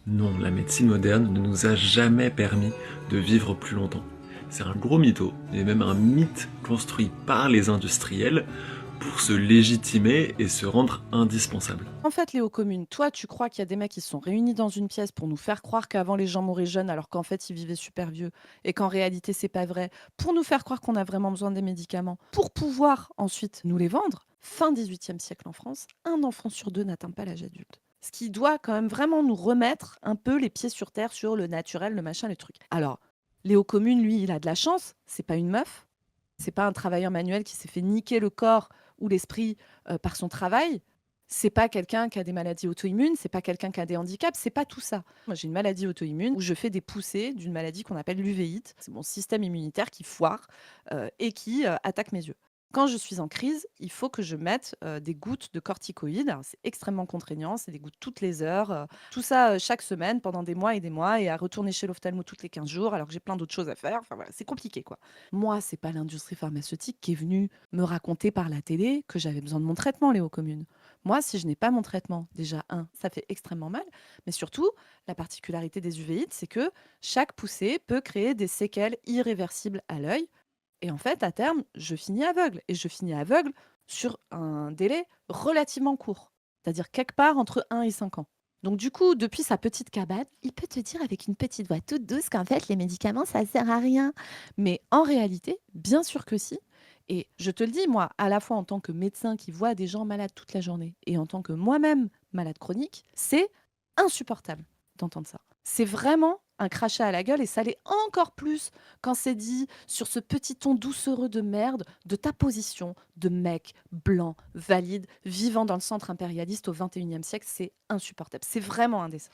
Non, la médecine moderne ne nous a jamais permis de vivre plus longtemps. C'est un gros mytho, et même un mythe construit par les industriels pour se légitimer et se rendre indispensable. En fait, Léo Commune, toi, tu crois qu'il y a des mecs qui se sont réunis dans une pièce pour nous faire croire qu'avant les gens mouraient jeunes alors qu'en fait ils vivaient super vieux et qu'en réalité c'est pas vrai, pour nous faire croire qu'on a vraiment besoin des médicaments, pour pouvoir ensuite nous les vendre. Fin 18e siècle en France, un enfant sur deux n'atteint pas l'âge adulte. Ce qui doit quand même vraiment nous remettre un peu les pieds sur terre sur le naturel, le machin, les trucs. Alors, Léo Commune, lui, il a de la chance, c'est pas une meuf, c'est pas un travailleur manuel qui s'est fait niquer le corps ou l'esprit par son travail. C'est pas quelqu'un qui a des maladies auto-immunes, c'est pas quelqu'un qui a des handicaps, c'est pas tout ça. Moi, j'ai une maladie auto-immune où je fais des poussées d'une maladie qu'on appelle l'uvéite. C'est mon système immunitaire qui foire et qui attaque mes yeux. Quand je suis en crise, il faut que je mette des gouttes de corticoïdes. Alors, c'est extrêmement contraignant, c'est des gouttes toutes les heures. Tout ça chaque semaine pendant des mois et des mois et à retourner chez l'ophtalmo toutes les 15 jours alors que j'ai plein d'autres choses à faire. Enfin voilà, c'est compliqué quoi. Moi, c'est pas l'industrie pharmaceutique qui est venue me raconter par la télé que j'avais besoin de mon traitement, Léo Commune. Moi, si je n'ai pas mon traitement, déjà, ça fait extrêmement mal. Mais surtout, la particularité des uvéites, c'est que chaque poussée peut créer des séquelles irréversibles à l'œil. Et en fait, à terme, je finis aveugle. Et je finis aveugle sur un délai relativement court. C'est-à-dire quelque part entre 1 et 5 ans. Donc du coup, depuis sa petite cabane, il peut te dire avec une petite voix toute douce qu'en fait, les médicaments, ça sert à rien. Mais en réalité, bien sûr que si. Et je te le dis, moi, à la fois en tant que médecin qui voit des gens malades toute la journée et en tant que moi-même malade chronique, c'est insupportable d'entendre ça. C'est vraiment un crachat à la gueule et ça l'est encore plus quand c'est dit sur ce petit ton doucereux de merde de ta position de mec blanc, valide, vivant dans le centre impérialiste au 21e siècle. C'est insupportable. C'est vraiment indécent.